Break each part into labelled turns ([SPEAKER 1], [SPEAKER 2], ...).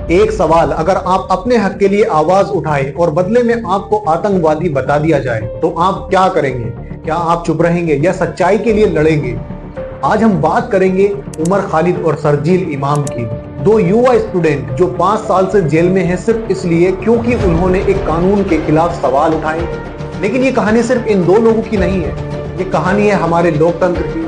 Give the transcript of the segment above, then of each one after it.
[SPEAKER 1] एक सवाल, अगर आप अपने हक के लिए आवाज उठाए और बदले में आपको आतंकवादी बता दिया जाए तो आप क्या करेंगे? क्या आप चुप रहेंगे या सच्चाई के लिए लड़ेंगे? आज हम बात करेंगे उमर खालिद और शर्जील इमाम की, दो युवा स्टूडेंट जो 5 साल से जेल में हैं सिर्फ इसलिए क्योंकि उन्होंने एक कानून के खिलाफ सवाल उठाए। लेकिन ये कहानी सिर्फ इन दो लोगों की नहीं है, ये कहानी है हमारे लोकतंत्र की,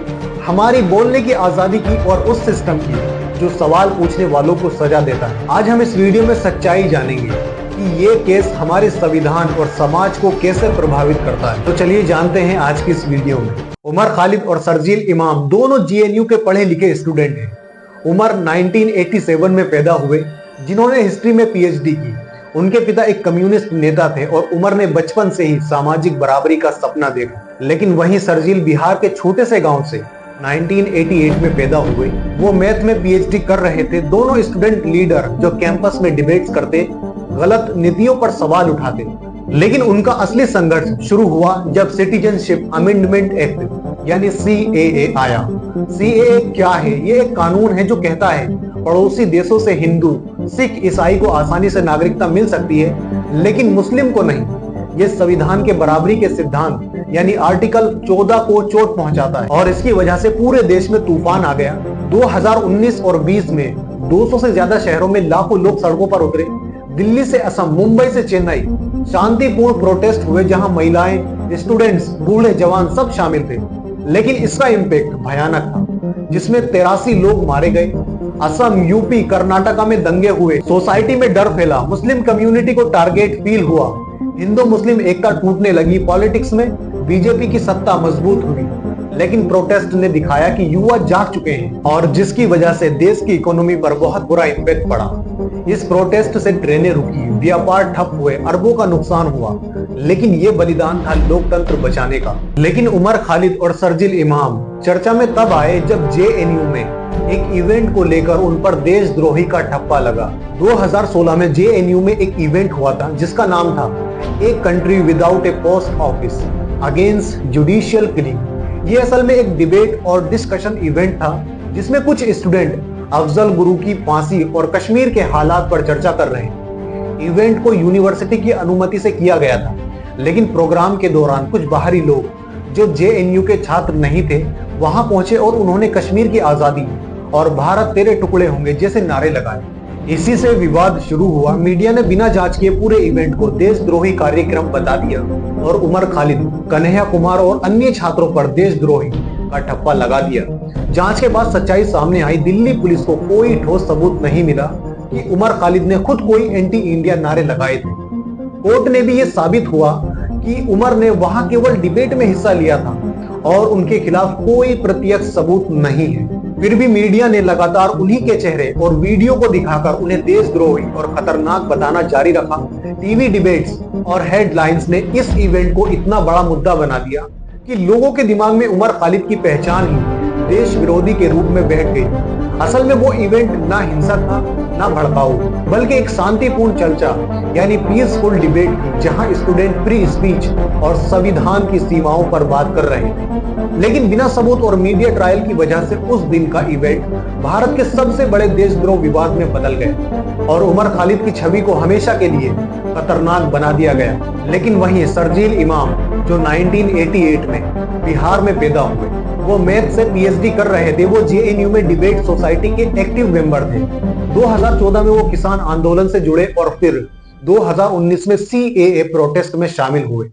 [SPEAKER 1] हमारी बोलने की आजादी की और उस सिस्टम की जो सवाल पूछने वालों को सजा देता है। आज हम इस वीडियो में सच्चाई जानेंगे कि ये केस हमारे संविधान और समाज को कैसे प्रभावित करता है। तो चलिए जानते हैं आज की इस वीडियो में। उमर खालिद और शर्जील इमाम दोनों जेएनयू के पढ़े लिखे स्टूडेंट हैं। उमर 1987 में पैदा हुए, जिन्होंने हिस्ट्री में पीएचडी की। उनके पिता एक कम्युनिस्ट नेता थे और उमर ने बचपन से ही सामाजिक बराबरी का सपना देखा। लेकिन वहीं शर्जील बिहार के छोटे से गांव से 1988 में पैदा हुए। वो मैथ में पीएचडी कर रहे थे। दोनों स्टूडेंट लीडर जो कैंपस में डिबेट्स करते, गलत नीतियों पर सवाल उठाते। लेकिन उनका असली संघर्ष शुरू हुआ जब सिटीजनशिप अमेंडमेंट एक्ट यानी सीएए आया। सीएए क्या है? ये एक कानून है जो कहता है पड़ोसी देशों से हिंदू, सिख, ईसाई को आसानी से नागरिकता मिल सकती है, लेकिन मुस्लिम को नहीं। ये संविधान के बराबरी के सिद्धांत यानी आर्टिकल 14 को चोट पहुंचाता है और इसकी वजह से पूरे देश में तूफान आ गया। 2019 और 20 में 200 से ज्यादा शहरों में लाखों लोग सड़कों पर उतरे। दिल्ली से असम, मुंबई से चेन्नई शांतिपूर्ण प्रोटेस्ट हुए, जहां महिलाएं, स्टूडेंट्स, बूढ़े, जवान सब शामिल थे। लेकिन इसका इम्पैक्ट भयानक था, जिसमें 83 लोग मारे गए। असम, यूपी, कर्नाटका में दंगे हुए, सोसाइटी में डर फैला, मुस्लिम कम्युनिटी को टारगेट फील हुआ, हिंदू मुस्लिम एकता टूटने लगी। पॉलिटिक्स में बीजेपी की सत्ता मजबूत हुई। लेकिन प्रोटेस्ट ने दिखाया कि युवा जाग चुके हैं और जिसकी वजह से देश की इकोनॉमी पर बहुत बुरा इम्पैक्ट पड़ा। इस प्रोटेस्ट से ट्रेनें रुकी, व्यापार ठप हुए, अरबों का नुकसान हुआ। लेकिन ये बलिदान था लोकतंत्र बचाने का। लेकिन उमर खालिद और शर्जील इमाम चर्चा में तब आए जब जेएनयू में एक इवेंट को लेकर उन पर देशद्रोही का ठप्पा लगा। 2016 में जेएनयू में एक इवेंट हुआ था जिसका नाम था a country without A post office against judicial killing. ये असल में एक डिबेट और डिस्कशन इवेंट था जिसमें कुछ स्टूडेंट अफजल गुरु की फांसी और कश्मीर के हालात पर चर्चा कर रहे हैं। इवेंट को यूनिवर्सिटी की अनुमति से किया गया था, लेकिन प्रोग्राम के दौरान कुछ बाहरी लोग जो जेएनयू के छात्र नहीं थे वहां पहुंचे और उन्होंने कश्मीर की आजादी और भारत तेरे टुकड़े होंगे जैसे नारे लगाए। इसी से विवाद शुरू हुआ। मीडिया ने बिना जांच किए पूरे इवेंट को देशद्रोही कार्यक्रम बता दिया और उमर खालिद, कन्हैया कुमार और अन्य छात्रों पर देशद्रोही का ठप्पा लगा दिया। जांच के बाद सच्चाई सामने आई। दिल्ली पुलिस को कोई ठोस सबूत नहीं मिला कि उमर खालिद ने खुद कोई एंटी इंडिया नारे लगाए थे। कोर्ट ने भी ये साबित हुआ कि उमर ने वहां केवल डिबेट में हिस्सा लिया था और उनके खिलाफ कोई प्रत्यक्ष सबूत नहीं है। फिर भी मीडिया ने लगातार उन्हीं के चेहरे और वीडियो को दिखाकर उन्हें देशद्रोही और खतरनाक बताना जारी रखा। टीवी डिबेट्स और हेडलाइंस ने इस इवेंट को इतना बड़ा मुद्दा बना दिया कि लोगों के दिमाग में उमर खालिद की पहचान ही देश विरोधी के रूप में बैठ गई। असल में वो इवेंट ना हिंसक था, ना भड़काऊ, बल्कि एक शांतिपूर्ण चर्चा यानी पीसफुल डिबेट थी, जहां स्टूडेंट फ्री स्पीच और संविधान की सीमाओं पर बात कर रहे थे। लेकिन बिना सबूत और मीडिया ट्रायल की वजह से उस दिन का इवेंट भारत के सबसे बड़े देशद्रोह विवाद में बदल गया और उमर खालिद की छवि को हमेशा के लिए खतरनाक बना दिया गया। लेकिन वहीं शर्जील इमाम जो 1988 में बिहार में पैदा हुए, वो मैथ से पीएचडी कर रहे थे। वो जेएनयू में डिबेट सोसाइटी के एक्टिव मेंबर थे। 2014 में वो किसान आंदोलन से जुड़े और फिर 2019 में सीएए प्रोटेस्ट में शामिल हुए।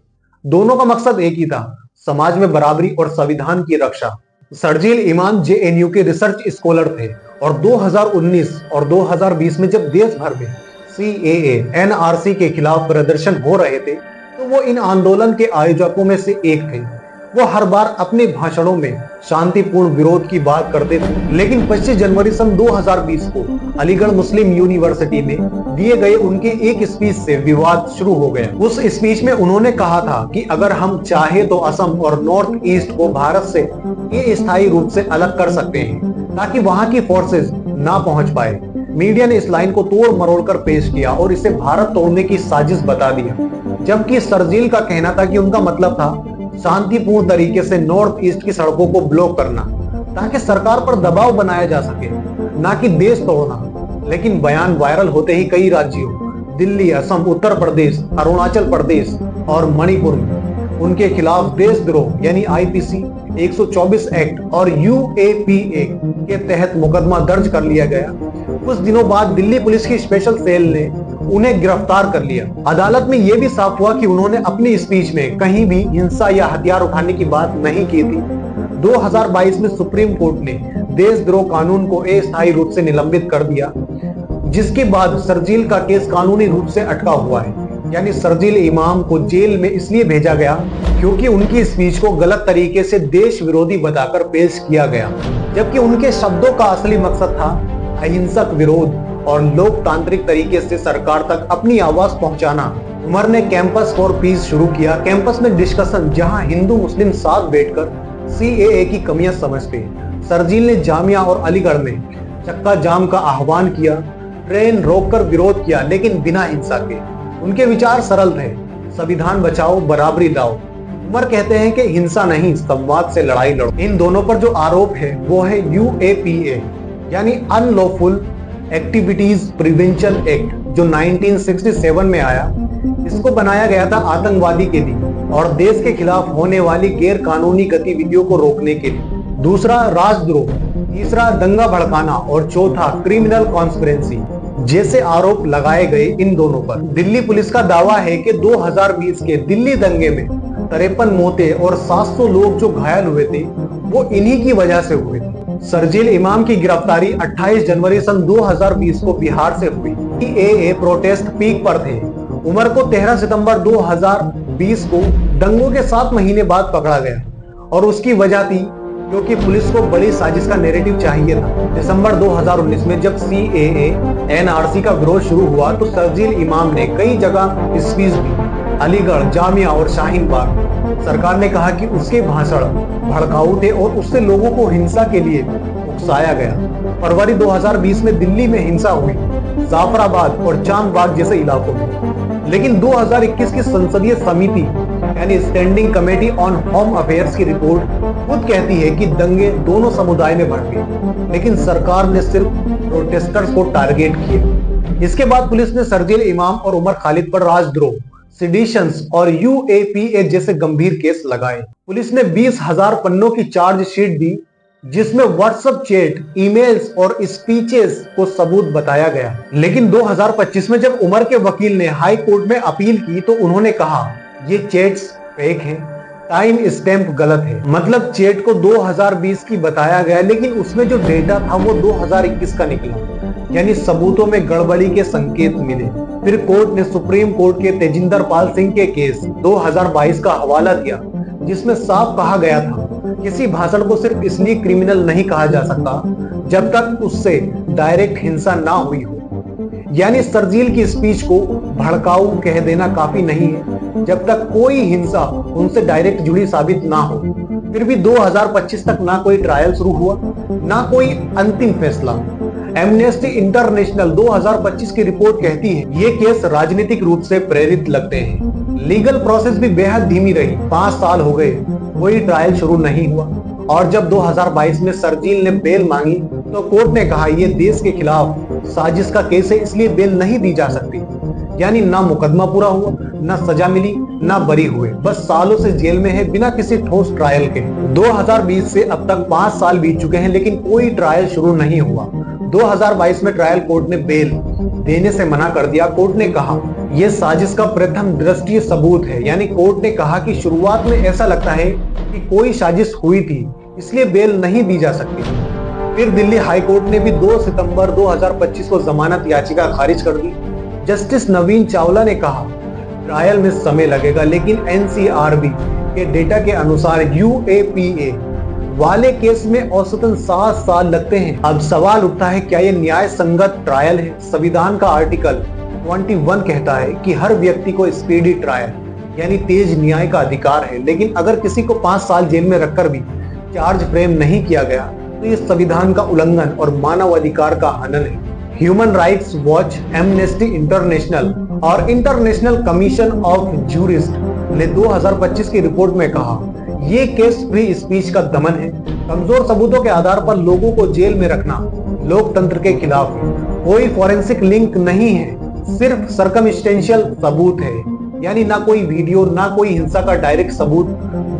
[SPEAKER 1] दोनों का मकसद एक ही था, समाज में बराबरी और संविधान की रक्षा। शर्जील इमाम जेएनयू के रिसर्च स्कॉलर थे और 2019 और 2020 में जब देश भर में सीएए एनआरसी के खिलाफ प्रदर्शन हो रहे थे तो वो इन आंदोलन के आयोजकों में से एक थे। वो हर बार अपने भाषणों में शांतिपूर्ण विरोध की बात करते थे। लेकिन 25 जनवरी सन 2020 को अलीगढ़ मुस्लिम यूनिवर्सिटी में दिए गए उनके एक स्पीच से विवाद शुरू हो गया। उस स्पीच में उन्होंने कहा था कि अगर हम चाहे तो असम और नॉर्थ ईस्ट को भारत से अस्थायी रूप से अलग कर सकते हैं ताकि वहां की फोर्सेस ना पहुंच पाए। मीडिया ने इस लाइन को तोड़ मरोड़ कर पेश किया और इसे भारत तोड़ने की साजिश बता दिया, जबकि शर्जील का कहना था कि उनका मतलब था शांतिपूर्ण तरीके से नॉर्थ ईस्ट की सड़कों को ब्लॉक करना ताकि सरकार पर दबाव बनाया जा सके, ना कि देश तोड़ना। लेकिन बयान वायरल होते ही कई राज्यों, दिल्ली, असम, उत्तर प्रदेश, अरुणाचल प्रदेश और मणिपुर में उनके खिलाफ देशद्रोह यानी आईपीसी 124 एक्ट और यूएपीए के तहत मुकदमा दर्ज कर लिया गया। कुछ दिनों बाद दिल्ली पुलिस की स्पेशल सेल ने उन्हें गिरफ्तार कर लिया। अदालत में यह भी साफ हुआ कि उन्होंने अपनी स्पीच में कहीं भी हिंसा या हथियार उठाने की बात नहीं की थी। 2022 में सुप्रीम कोर्ट ने देशद्रोह कानून को अस्थायी रूप से निलंबित कर दिया, जिसके बाद शर्जील का केस कानूनी रूप से अटका हुआ है। यानी शर्जील इमाम को जेल में इसलिए भेजा गया क्योंकि उनकी स्पीच को गलत तरीके से देश विरोधी बताकर पेश किया गया, जबकि उनके शब्दों का असली मकसद था अहिंसक विरोध और लोकतांत्रिक तरीके से सरकार तक अपनी आवाज पहुंचाना। उमर ने कैंपस फॉर पीस शुरू किया। कैंपस में डिस्कशन, जहां हिंदू मुस्लिम साथ बैठकर सीएए की कमियां समझते। शर्जील ने जामिया और अलीगढ़ में चक्का जाम का आह्वान किया, ट्रेन रोककर विरोध किया, लेकिन बिना हिंसा के। उनके विचार सरल थे, संविधान बचाओ, बराबरी लाओ। उमर कहते हैं कि हिंसा नहीं, संवाद से लड़ाई लड़ो। इन दोनों पर जो आरोप है वो है यूएपीए यानी अनलॉफुल एक्टिविटीज प्रिवेंशन एक्ट, जो 1967 में आया। इसको बनाया गया था आतंकवादी के लिए और देश के खिलाफ होने वाली गैर कानूनी गतिविधियों को रोकने के लिए। दूसरा राजद्रोह, तीसरा दंगा भड़काना और चौथा क्रिमिनल कॉन्स्पिरेंसी जैसे आरोप लगाए गए इन दोनों पर। दिल्ली पुलिस का दावा है कि 2020 के दिल्ली दंगे में 53 मौतें और 700 लोग जो घायल हुए थे वो इन्हीं की वजह से हुए थे। शर्जील इमाम की गिरफ्तारी 28 जनवरी सन 2020 को बिहार से हुई। सीएए प्रोटेस्ट पीक पर थे। उमर को 13 सितंबर 2020 को दंगों के 7 महीने बाद पकड़ा गया और उसकी वजह थी क्योंकि पुलिस को बड़ी साजिश का नैरेटिव चाहिए था। दिसंबर 2019 में जब सीएए एनआरसी का विरोध शुरू हुआ तो शर्जील इमाम ने कई जगह स्पीच दी, अलीगढ़, जामिया और शाहीन बाग। सरकार ने कहा कि उसके भाषण भड़काऊ थे और उससे लोगों को हिंसा के लिए उकसाया गया। फरवरी 2020 में दिल्ली में हिंसा हुई, जाफराबाद और चांदबाग जैसे इलाकों में। लेकिन 2021 की संसदीय समिति यानी standing committee on home affairs की रिपोर्ट खुद कहती है कि दंगे दोनों समुदाय में भड़के, लेकिन सरकार ने सिर्फ प्रोटेस्टर्स को टारगेट किया। इसके बाद पुलिस ने शर्जील इमाम और उमर खालिद पर राजद्रोह, सेडिशंस और यूएपीए जैसे गंभीर केस लगाए। पुलिस ने 20,000 पन्नों की चार्जशीट दी, जिसमें व्हाट्सएप चैट, ईमेल्स और स्पीचेस को सबूत बताया गया। लेकिन 2025 में जब उमर के वकील ने हाई कोर्ट में अपील की तो उन्होंने कहा ये चैट्स फेक हैं, टाइम स्टैम्प गलत है। मतलब चैट को 2020 की बताया गया, लेकिन उसमें जो डेटा था वो 2021 का निकला, यानी सबूतों में गड़बड़ी के संकेत मिले। फिर कोर्ट ने सुप्रीम कोर्ट के तेजिंदर पाल सिंह के केस 2022 का हवाला दिया, जिसमें साफ कहा गया था किसी भाषण को सिर्फ इसलिए क्रिमिनल नहीं कहा जा सकता जब तक उससे डायरेक्ट हिंसा ना हुई हो। यानी शर्जील की स्पीच को भड़काऊ कह देना काफी नहीं है जब तक कोई हिंसा उनसे डायरेक्ट जुड़ी साबित ना हो। फिर भी 2025 तक ना कोई ट्रायल शुरू हुआ, ना कोई अंतिम फैसला। एमनेस्टी इंटरनेशनल 2025 की रिपोर्ट कहती है ये केस राजनीतिक रूप से प्रेरित लगते हैं। लीगल प्रोसेस भी बेहद धीमी रही। 5 साल हो गए, कोई ट्रायल शुरू नहीं हुआ। और जब 2022 में शर्जील ने बेल मांगी तो कोर्ट ने कहा यह देश के खिलाफ साजिश का केस है, इसलिए बेल नहीं दी जा सकती। यानी ना मुकदमा पूरा हुआ, ना सजा मिली, ना बरी हुए, बस सालों से जेल में है बिना किसी ठोस ट्रायल के। 2020 से अब तक 5 साल बीत चुके हैं, लेकिन कोई ट्रायल शुरू नहीं हुआ। 2022 में ट्रायल कोर्ट ने बेल देने से मना कर दिया। कोर्ट ने कहा यह साजिश का प्रथम दृष्टीय सबूत है। यानी कोर्ट ने कहा कि शुरुआत में ऐसा लगता है कि कोई साजिश हुई थी, इसलिए बेल नहीं दी जा सकती। फिर दिल्ली हाई कोर्ट ने भी 2 सितंबर 2025 को जमानत याचिका खारिज कर दी। जस्टिस नवीन चावला ने कहा ट्रायल में समय लगेगा, लेकिन एनसीआरबी के डेटा के अनुसार यूएपीए वाले केस में औसतन 7 साल लगते हैं। अब सवाल उठता है क्या यह न्याय संगत ट्रायल है? संविधान का आर्टिकल 21 कहता है कि हर व्यक्ति को स्पीडी ट्रायल यानी तेज न्याय का अधिकार है, लेकिन अगर किसी को 5 साल जेल में रखकर भी चार्ज फ्रेम नहीं किया गया तो ये संविधान का उल्लंघन और मानव अधिकार का हनन है। Human rights watch, amnesty international और इंटरनेशनल कमीशन ऑफ जूरिस्ट ने 2025 की रिपोर्ट में कहा ये केस फ्री स्पीच का दमन है। कमजोर सबूतों के आधार पर लोगों को जेल में रखना लोकतंत्र के खिलाफ है। कोई फॉरेंसिक लिंक नहीं है, सिर्फ सर्कमस्टेंशियल सबूत है, यानी ना कोई वीडियो ना कोई हिंसा का डायरेक्ट सबूत,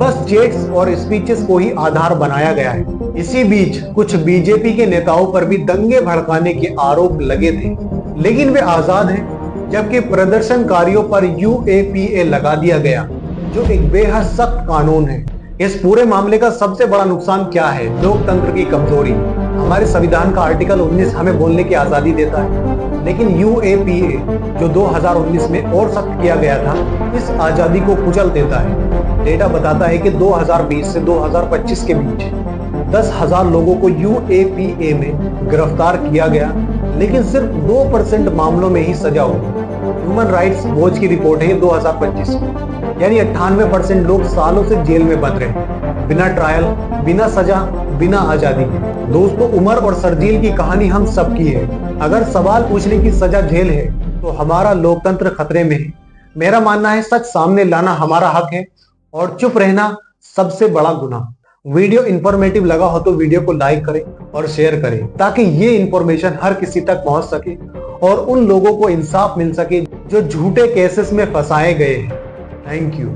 [SPEAKER 1] बस चैट्स और स्पीचेस को ही आधार बनाया गया है। इसी बीच कुछ बीजेपी के नेताओं पर भी दंगे भड़काने के आरोप लगे थे, लेकिन वे आजाद हैं, जबकि प्रदर्शनकारियों पर यूएपीए लगा दिया गया, जो एक बेहद सख्त कानून है। इस पूरे मामले का सबसे बड़ा नुकसान क्या है? लोकतंत्र की कमजोरी। हमारे संविधान का आर्टिकल 19 हमें बोलने की आजादी देता है, लेकिन यूएपीए जो 2019 में और सख्त किया गया था, इस आजादी को कुचल देता है। डेटा बताता है कि 2020 से 2025 के बीच 10,000 लोगों को यूएपीए में गिरफ्तार किया गया, लेकिन सिर्फ 2% मामलों में ही सजा हुई। ह्यूमन राइट्स वॉच की रिपोर्ट है 2025 की, यानी 98% लोग सालों से जेल में बंद रहे, बिना ट्रायल, बिना सजा, बिना आजादी के। दोस्तों, उमर और शर्जील की कहानी हम सबकी है। अगर सवाल पूछने की सजा जेल है, तो हमारा लोकतंत्र खतरे में है। मेरा मानना है सच सामने लाना हमारा हक है और चुप रहना सबसे बड़ा गुनाह। वीडियो इंफॉर्मेटिव लगा हो तो वीडियो को लाइक करें और शेयर करें, ताकि ये इंफॉर्मेशन हर किसी तक पहुंच सके और उन लोगों को इंसाफ मिल सके जो झूठे केसेस में फंसाए गए हैं। Thank you.